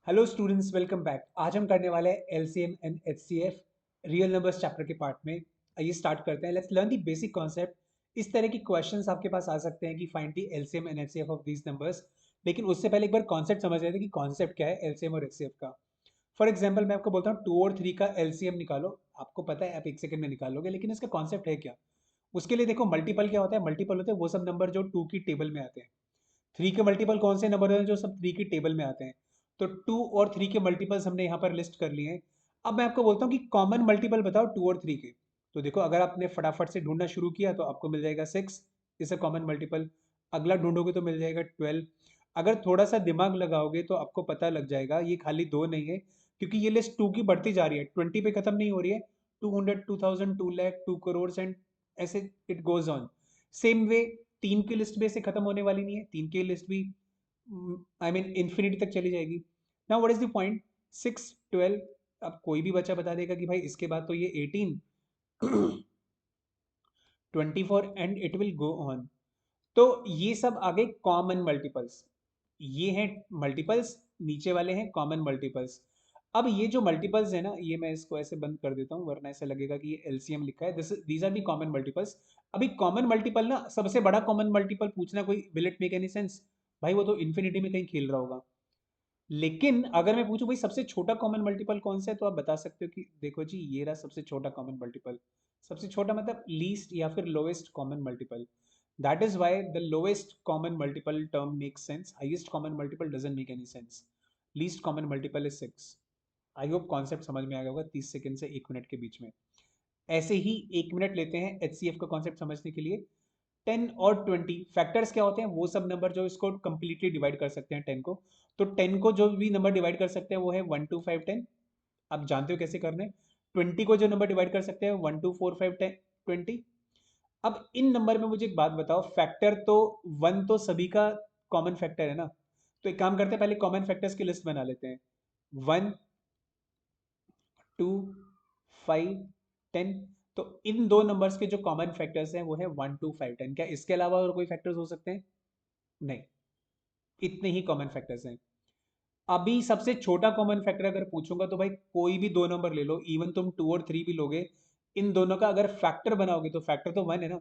Hello students, welcome back. आज हम करने वाले हैं LCM and HCF real numbers chapter के पार्ट में। आइए स्टार्ट करते हैं। Let's learn the basic concept. इस तरह की क्वेश्चंस आपके पास आ सकते हैं कि find the LCM and HCF of these numbers. लेकिन उससे पहले एक बार कॉन्सेप्ट समझ लेते हैं कि कॉन्सेप्ट क्या है एलसीएम और एचसीएफ का। फॉर एग्जाम्पल मैं आपको बोलता हूँ 2 और 3 का एलसीएम निकालो। आपको पता है आप एक सेकंड में निकालोगे, लेकिन इसका कॉन्सेप्ट है क्या। उसके लिए देखो, मल्टीपल क्या होता है। मल्टीपल होते हैं वो सब नंबर जो 2 की टेबल में आते हैं। 3 के मल्टीपल कौन से नंबर हैं जो सब 3 की टेबल में आते हैं। तो 2 और 3 के मल्टीपल्स हमने यहाँ पर लिस्ट कर लिए हैं। अब मैं आपको बोलता हूँ कि कॉमन मल्टीपल बताओ 2 और 3 के। तो देखो, अगर आपने फटाफट से ढूंढना शुरू किया तो आपको मिल जाएगा 6 इज अ कॉमन मल्टीपल। अगला ढूंढोगे तो मिल जाएगा 12। अगर थोड़ा सा दिमाग लगाओगे तो आपको पता लग जाएगा ये खाली दो नहीं है, क्योंकि ये लिस्ट 2 की बढ़ती जा रही है, 20 पे खत्म नहीं हो रही है। 200, 2000, 2 लाख, 2 करोड़ एंड ऐसे it goes on. Same way 3 की लिस्ट भी ऐसे खत्म होने वाली नहीं है। 3 की लिस्ट भी आई मीन इन्फिनिटी तक चली जाएगी। Now what is the point. 6, 12। अब कोई भी बच्चा बता देगा कि भाई इसके बाद तो ये 18, 24 and it will go on. तो ये सब आगे कॉमन मल्टीपल्स। ये हैं मल्टीपल्स, नीचे वाले हैं कॉमन मल्टीपल्स। अब ये जो मल्टीपल्स है ना, ये मैं इसको ऐसे बंद कर देता हूँ वरना ऐसा लगेगा कि ये एलसीएम लिखा है। This these are the common multiples. अभी कॉमन मल्टीपल ना, सबसे बड़ा कॉमन मल्टीपल पूछना कोई will it make any sense. भाई वो तो इन्फिनिटी में कहीं खेल रहा होगा। लेकिन अगर मैं पूछूं भाई सबसे छोटा कॉमन मल्टीपल कौन सा है, तो आप बता सकते हो कि देखो जी ये रहा सबसे छोटा कॉमन मल्टीपल। सबसे छोटा मतलब लीस्ट या फिर lowest common multiple. That is why the lowest common multiple term make sense, highest common multiple doesn't make any sense. Least common multiple is 6। I hope concept समझ में आ गया होगा 30 सेकंड से 1 मिनट के बीच में। ऐसे ही 1 मिनट लेते हैं एचसीएफ का कॉन्सेप्ट समझने के लिए। 10 और 20 फैक्टर्स क्या होते हैं, वो सब नंबर जो इसको कंप्लीटली डिवाइड कर सकते हैं 10 को। तो 10 को जो भी नंबर डिवाइड कर सकते हैं वो है 1 2 5 10। आप जानते हो कैसे करना है। 20 को जो नंबर डिवाइड कर सकते हैं 1 2 4 5 10 20। अब इन नंबर में मुझे एक बात बताओ, फैक्टर तो 1 तो सभी का कॉमन फैक्टर है ना। तो एक काम करते हैं, पहले कॉमन फैक्टर्स की लिस्ट बना लेते हैं। 1 2 5 10। तो इन दो नंबर्स के जो कॉमन फैक्टर्स हैं वो है 1 2 5 10। क्या इसके अलावा और कोई फैक्टर्स हो सकते हैं? नहीं, इतने ही कॉमन फैक्टर्स हैं। अभी सबसे छोटा कॉमन फैक्टर अगर पूछूंगा तो भाई कोई भी दो नंबर ले लो, इवन तुम 2 और 3 भी लोगे, इन दोनों का अगर फैक्टर बनाओगे तो फैक्टर तो 1 है ना।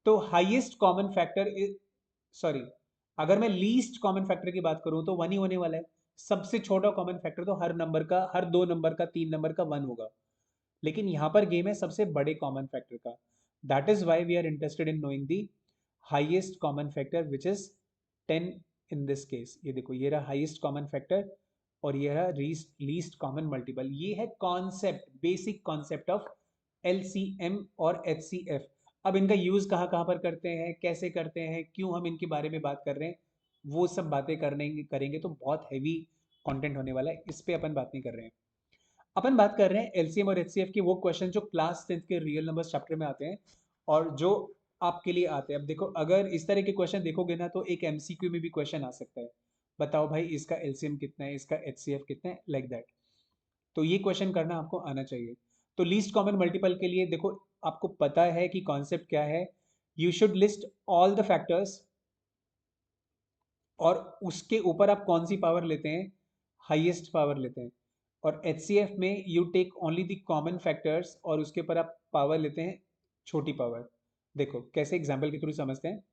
तो हाईएस्ट कॉमन फैक्टर, सॉरी, अगर मैं लीस्ट कॉमन फैक्टर की बात करूं तो 1 ही होने वाला है। सबसे छोटा कॉमन फैक्टर तो हर नंबर का, हर दो नंबर का, तीन नंबर का 1 होगा। लेकिन यहां पर गेम है सबसे बड़े कॉमन फैक्टर का। That is why we are interested in knowing the highest common factor which is 10 in this case. ये देखो, ये रहा हाइएस्ट कॉमन फैक्टर और ये रहा लीस्ट कॉमन मल्टीपल। ये है concept, basic concept of LCM और एचसीएफ। अब इनका यूज कहाँ कहाँ पर करते हैं, कैसे करते हैं, क्यों हम इनके बारे में बात कर रहे हैं, वो सब बातें करने करेंगे तो बहुत हैवी कंटेंट होने वाला है। इस पे अपन बात नहीं कर रहे हैं। अपन बात कर रहे हैं एलसीएम और एचसीएफ के वो क्वेश्चन जो क्लास 10th के रियल नंबर्स चैप्टर में आते हैं और जो आपके लिए आते हैं। अब देखो, अगर इस तरह के क्वेश्चन देखोगे ना तो एक एमसीक्यू में भी क्वेश्चन आ सकता है। बताओ भाई इसका एलसीएम कितना है, इसका एचसीएफ कितना है, लाइक दैट। तो ये क्वेश्चन करना आपको आना चाहिए। तो लीस्ट कॉमन मल्टीपल के लिए देखो, आपको पता है कि कॉन्सेप्ट क्या है। You should list all the factors और उसके ऊपर आप कौन सी पावर लेते हैं, हाईएस्ट पावर लेते हैं। और एचसीएफ में you take only the common factors और उसके ऊपर आप पावर लेते हैं, छोटी पावर। देखो कैसे, एग्जाम्पल के थ्रू समझते हैं।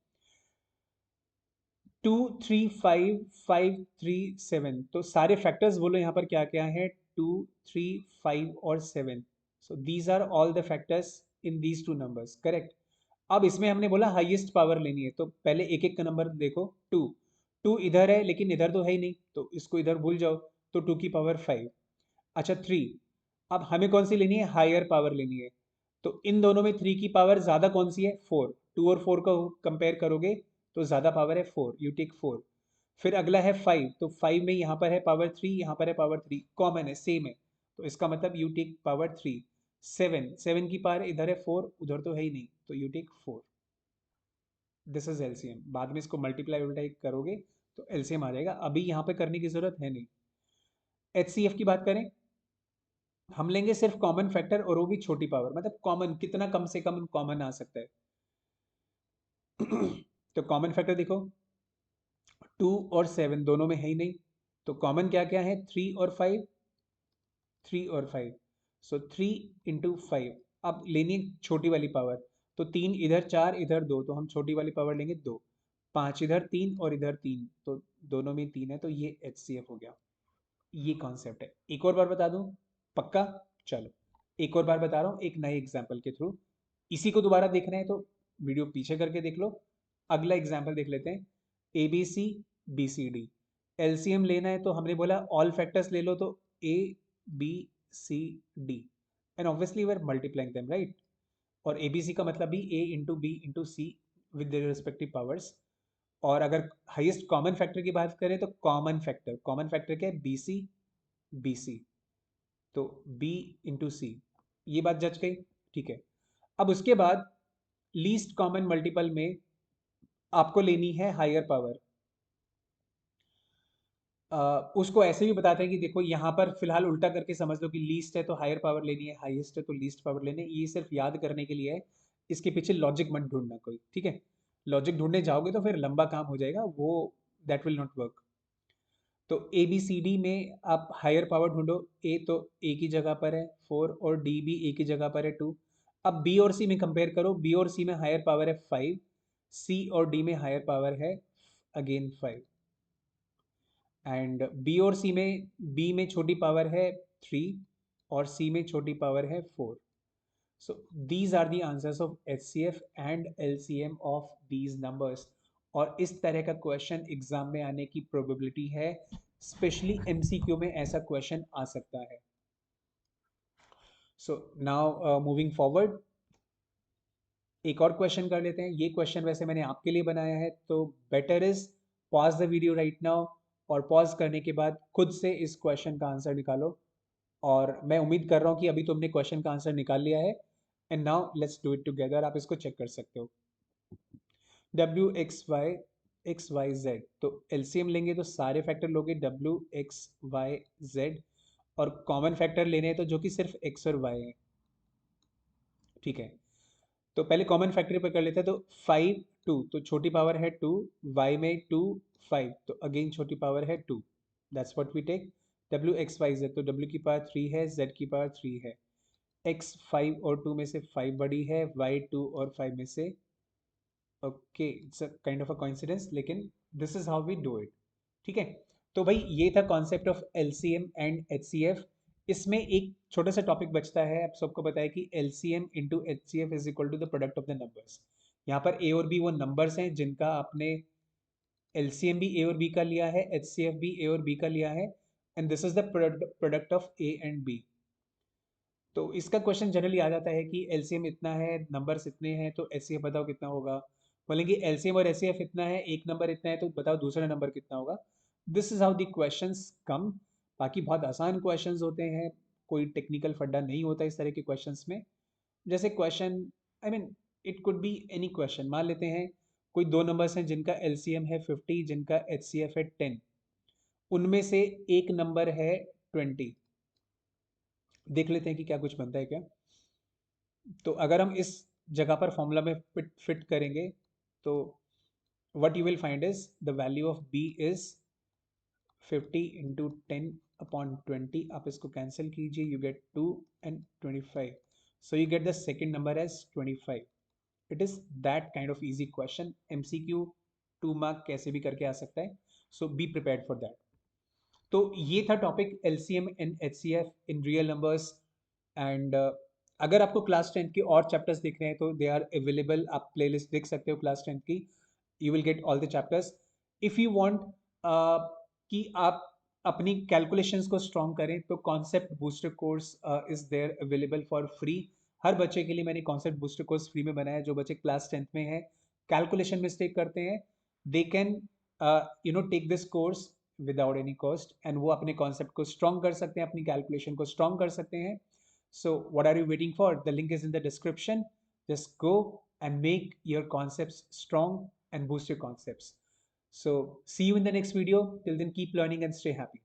2 3 5 5 3 7, तो सारे फैक्टर्स बोलो यहाँ पर क्या क्या है। 2 3 5 और 7। So these are all the factors in these two numbers, correct. अब इसमें हमने बोला हाईएस्ट पावर लेनी है, तो पहले एक एक का नंबर देखो। 2, 2 इधर है लेकिन इधर तो है ही नहीं, तो इसको इधर भूल जाओ। तो 2 की पावर 5। अच्छा 3, अब हमें कौन सी लेनी है, हायर पावर लेनी है। तो इन दोनों में 3 की पावर ज्यादा कौन सी है, 4। 2 और 4 को कंपेयर करोगे तो ज्यादा पावर है 4, यू टेक 4। फिर अगला है 5, तो 5 में यहाँ पर है पावर 3, यहाँ पर है पावर 3, कॉमन है, सेम है, तो इसका मतलब यू टेक पावर 3। 7, 7 की पावर इधर है 4, उधर तो है ही नहीं, तो you take 4। This is LCM. बाद में इसको मल्टीप्लाई उल्टाई करोगे तो एलसीएम आ जाएगा, अभी यहाँ पे करने की जरूरत है नहीं। एचसीएफ की बात करें, हम लेंगे सिर्फ कॉमन फैक्टर और वो भी छोटी पावर, मतलब कॉमन कितना कम से कम कॉमन आ सकता है। तो कॉमन फैक्टर देखो, 2 और 7 दोनों में है ही नहीं, तो कॉमन क्या क्या है, 3 और 5, 3 और 5, सो 3 × 5। अब लेनी है छोटी वाली पावर, तो 3 इधर, 4 इधर, 2, तो हम छोटी वाली पावर लेंगे 2, 5 इधर 3 और इधर 3, तो दोनों में 3 है, तो ये HCF हो गया। ये कॉन्सेप्ट है। एक और बार बता दूं, पक्का? चलो एक और बार बता रहा हूँ एक नए एग्जाम्पल के थ्रू। इसी को दोबारा देखना है तो वीडियो पीछे करके देख लो। अगला एग्जाम्पल देख लेते हैं, ABCBCD। एलसीएम लेना है तो हमने बोला ऑल फैक्टर्स ले लो, तो ABCD and obviously we are multiplying them, right? और ABC का मतलब भी A × B × C with their respective powers. और अगर हाईएस्ट कॉमन फैक्टर की बात करें तो कॉमन फैक्टर क्या है, BC, तो B × C, ये बात जज गई, ठीक है। अब उसके बाद लीस्ट कॉमन मल्टीपल में आपको लेनी है हायर पावर। उसको ऐसे भी बताते हैं कि देखो यहाँ पर फिलहाल उल्टा करके समझ लो कि लीस्ट है तो हायर पावर लेनी है, हाईएस्ट है तो लीस्ट पावर लेनी है। ये सिर्फ याद करने के लिए है, इसके पीछे लॉजिक मत ढूंढना कोई, ठीक है? लॉजिक ढूंढने जाओगे तो फिर लंबा काम हो जाएगा, वो दैट विल नॉट वर्क। तो ABCD में आप हायर पावर ढूंढो। A तो A की जगह पर है 4, और D भी A की जगह पर है 2। अब B और C में कंपेयर करो, B और C में हायर पावर है 5, C और D में हायर पावर है अगेन 5, एंड B में छोटी पावर है 3 और C में छोटी पावर है 4। So these are the answers of HCF and LCM of these numbers। और इस तरह का क्वेश्चन एग्जाम में आने की प्रोबेबिलिटी है, स्पेशली MCQ में ऐसा क्वेश्चन आ सकता है। सो नाउ मूविंग फॉरवर्ड, एक और क्वेश्चन कर लेते हैं। ये क्वेश्चन वैसे मैंने आपके लिए बनाया है, तो better is pause the video right now, और पॉज करने के बाद खुद से इस क्वेश्चन का आंसर निकालो। और मैं उम्मीद कर रहा हूँ कि अभी तुमने क्वेश्चन का आंसर निकाल लिया है। And now let's do it together. आप इसको चेक कर सकते हो। WXY Z, तो एलसीएम लेंगे तो सारे फैक्टर लोगे WXYZ, और कॉमन फैक्टर लेने हैं तो जो कि सिर्फ X और Y है, ठीक है। तो पहले कॉमन फैक्टर पे कर लेते हैं। तो 5 2, तो छोटी पावर है 2, Y में 2 5, तो अगेन छोटी पावर है 2, that's what we take. WXYZ, तो W की पावर 3 है, Z की पावर 3 है। X 5 और 2 में से 5 बड़ी है, Y 2 और 5 में से, okay it's a kind of a coincidence, लेकिन this is how we do it, ठीक है। तो भाई ये था concept of LCM and HCF. इसमें एक छोटा सा टॉपिक बचता है, आप सबको पता है कि LCM into HCF is equal to the product of the numbers. यहाँ पर ए और बी वो नंबर्स हैं जिनका आपने एलसीएम भी ए और बी का लिया है, एचसीएफ भी ए और बी का लिया है, and this is the product of A and B. तो इसका क्वेश्चन जनरली आ जाता है कि एलसीएम इतना है, नंबर्स इतने हैं, तो एचसीएफ बताओ कितना होगा। बोलेंगे एलसीएम और एचसीएफ इतना है, एक नंबर इतना है, तो बताओ दूसरा नंबर कितना होगा। This is how the questions come. बाकी बहुत आसान क्वेश्चंस होते हैं, कोई टेक्निकल फड्डा नहीं होता इस तरह के क्वेश्चंस में। जैसे question, I mean it could be any question. मान लेते हैं कोई दो नंबर्स हैं जिनका एलसीएम है 50, जिनका एचसीएफ है 10, उनमें से एक नंबर है 20। देख लेते हैं कि क्या कुछ बनता है क्या। तो अगर हम इस जगह पर फॉर्मूला में फिट करेंगे, तो what you will find is the value of b is 50 into 10 upon 20। आप इसको कैंसिल कीजिए, you get 2 and 25, so you get the second number as 25। it is that kind of easy question, MCQ 2 mark कैसे भी करके आ सकता है, so be prepared for that। तो ये था topic LCM and HCF in real numbers. And अगर आपको क्लास 10 के और चैप्टर्स दिख रहे हैं तो दे आर अवेलेबल, आप प्लेलिस्ट देख सकते हो क्लास 10 की। You will get all the chapters. If you want कि आप अपनी कैलकुलेशंस को स्ट्रॉन्ग करें, तो concept booster course is there available for free. हर बच्चे के लिए मैंने कॉन्सेप्ट बूस्टर कोर्स फ्री में बनाया है। जो बच्चे क्लास 10th में हैं, कैलकुलेशन मिस्टेक करते हैं, they can take this course without any cost, and वो अपने कॉन्सेप्ट को स्ट्रॉन्ग कर सकते हैं, अपनी कैलकुलेशन को स्ट्रॉन्ग कर सकते हैं। So what are you waiting for? The link is in the description. Just go and make your concepts strong and boost your concepts। So see you in the next video. Till then, keep learning and stay happy.